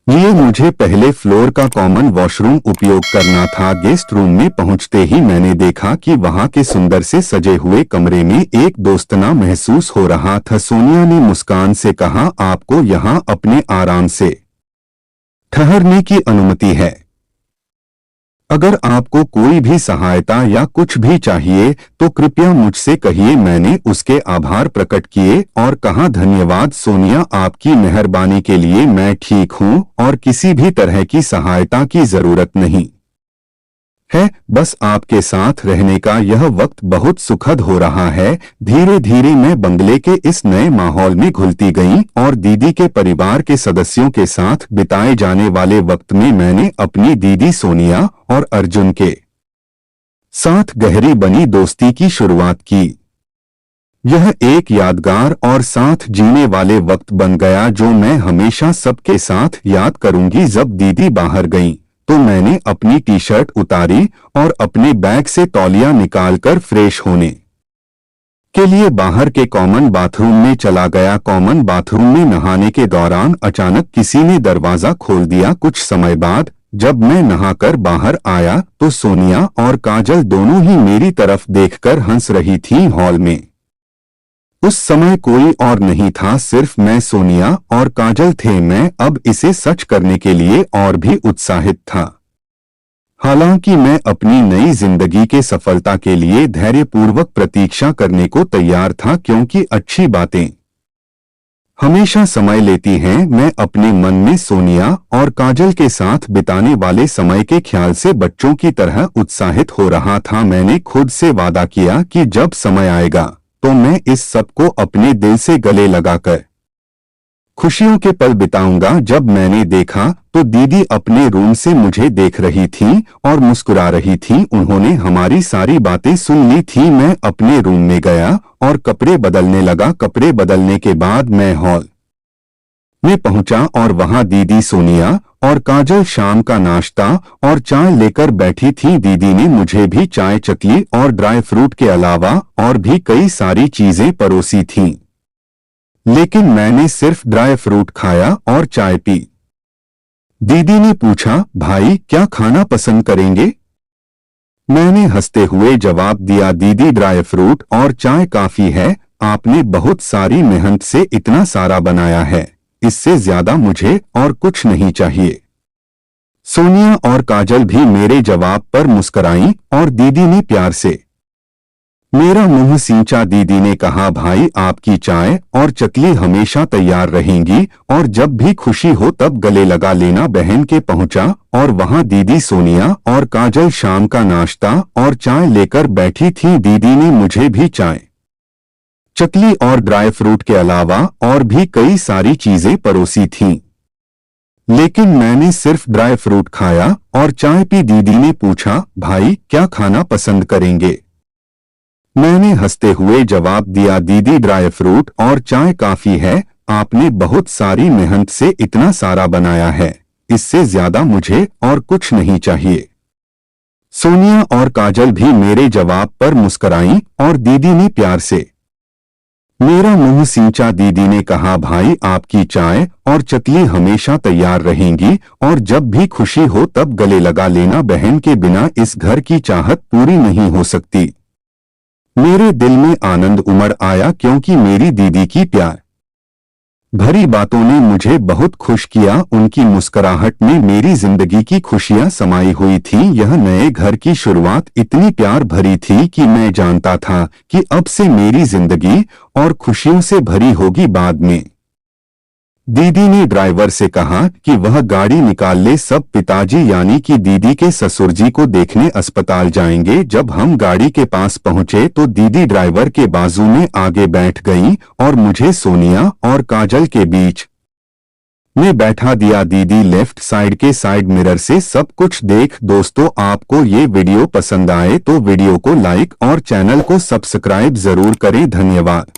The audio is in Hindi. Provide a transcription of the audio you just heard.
ये मुझे पहले फ्लोर का कॉमन वॉशरूम उपयोग करना था। गेस्ट रूम में पहुंचते ही मैंने देखा कि वहां के सुंदर से सजे हुए कमरे में एक दोस्तना महसूस हो रहा था। सोनिया ने मुस्कान से कहा, आपको यहाँ अपने आराम से ठहरने की अनुमति है। अगर आपको कोई भी सहायता या कुछ भी चाहिए तो कृपया मुझसे कहिए। मैंने उसके आभार प्रकट किए और कहा, धन्यवाद सोनिया, आपकी मेहरबानी के लिए मैं ठीक हूँ और किसी भी तरह की सहायता की जरूरत नहीं है। बस आपके साथ रहने का यह वक्त बहुत सुखद हो रहा है। धीरे धीरे मैं बंगले के इस नए माहौल में घुलती गई और दीदी के परिवार के सदस्यों के साथ बिताए जाने वाले वक्त में मैंने अपनी दीदी सोनिया और अर्जुन के साथ गहरी बनी दोस्ती की शुरुआत की। यह एक यादगार और साथ जीने वाले वक्त बन गया जो मैं हमेशा सबके साथ याद करूंगी। जब दीदी बाहर गईं, तो मैंने अपनी टी शर्ट उतारी और अपने बैग से तौलिया निकालकर फ्रेश होने के लिए बाहर के कॉमन बाथरूम में चला गया। कॉमन बाथरूम में नहाने के दौरान अचानक किसी ने दरवाजा खोल दिया। कुछ समय बाद जब मैं नहाकर बाहर आया तो सोनिया और काजल दोनों ही मेरी तरफ देखकर हंस रही थीं। हॉल में उस समय कोई और नहीं था, सिर्फ मैं, सोनिया और काजल थे। मैं अब इसे सच करने के लिए और भी उत्साहित था। हालांकि मैं अपनी नई जिंदगी के सफलता के लिए धैर्यपूर्वक प्रतीक्षा करने को तैयार था, क्योंकि अच्छी बातें हमेशा समय लेती हैं। मैं अपने मन में सोनिया और काजल के साथ बिताने वाले समय के ख्याल से बच्चों की तरह उत्साहित हो रहा था। मैंने खुद से वादा किया कि जब समय आएगा तो मैं इस सब को अपने दिल से गले लगाकर खुशियों के पल बिताऊंगा। जब मैंने देखा तो दीदी अपने रूम से मुझे देख रही थीं और मुस्कुरा रही थीं। उन्होंने हमारी सारी बातें सुन ली थी। मैं अपने रूम में गया और कपड़े बदलने लगा। कपड़े बदलने के बाद मैं हॉल में पहुंचा और वहां दीदी सोनिया और काजल शाम का नाश्ता और चाय लेकर बैठी थी। दीदी ने मुझे भी चाय, चकली और ड्राई फ्रूट के अलावा और भी कई सारी चीजें परोसी थीं, लेकिन मैंने सिर्फ ड्राई फ्रूट खाया और चाय पी। दीदी ने पूछा, भाई क्या खाना पसंद करेंगे? मैंने हंसते हुए जवाब दिया, दीदी ड्राई फ्रूट और चाय काफी है। आपने बहुत सारी मेहनत से इतना सारा बनाया है, इससे ज्यादा मुझे और कुछ नहीं चाहिए। सोनिया और काजल भी मेरे जवाब पर मुस्कुराईं और दीदी ने प्यार से मेरा मुंह सींचा। दीदी ने कहा, भाई आपकी चाय और चकली हमेशा तैयार रहेंगी और जब भी खुशी हो तब गले लगा लेना। बहन के पहुंचा और वहां दीदी सोनिया और काजल शाम का नाश्ता और चाय लेकर बैठी थी। दीदी ने मुझे भी चाय, चकली और ड्राई फ्रूट के अलावा और भी कई सारी चीजें परोसी थीं, लेकिन मैंने सिर्फ ड्राई फ्रूट खाया और चाय पी। दीदी ने पूछा, भाई क्या खाना पसंद करेंगे? मैंने हंसते हुए जवाब दिया, दीदी ड्राई फ्रूट और चाय काफी है। आपने बहुत सारी मेहनत से इतना सारा बनाया है, इससे ज्यादा मुझे और कुछ नहीं चाहिए। सोनिया और काजल भी मेरे जवाब पर मुस्कुराईं और दीदी ने प्यार से मेरा मुंह सींचा। दीदी ने कहा, भाई आपकी चाय और चकली हमेशा तैयार रहेंगी और जब भी खुशी हो तब गले लगा लेना। बहन के बिना इस घर की चाहत पूरी नहीं हो सकती। मेरे दिल में आनंद उमड़ आया, क्योंकि मेरी दीदी की प्यार भरी बातों ने मुझे बहुत खुश किया। उनकी मुस्कुराहट में मेरी जिंदगी की खुशियां समाई हुई थीं। यह नए घर की शुरुआत इतनी प्यार भरी थी कि मैं जानता था कि अब से मेरी जिंदगी और खुशियों से भरी होगी। बाद में दीदी ने ड्राइवर से कहा कि वह गाड़ी निकाल ले। सब पिताजी यानी कि दीदी के ससुर जी को देखने अस्पताल जाएंगे। जब हम गाड़ी के पास पहुंचे तो दीदी ड्राइवर के बाजू में आगे बैठ गईं और मुझे सोनिया और काजल के बीच में बैठा दिया। दीदी लेफ्ट साइड के साइड मिरर से सब कुछ देख। दोस्तों, आपको ये वीडियो पसंद आए तो वीडियो को लाइक और चैनल को सब्सक्राइब जरूर करें। धन्यवाद।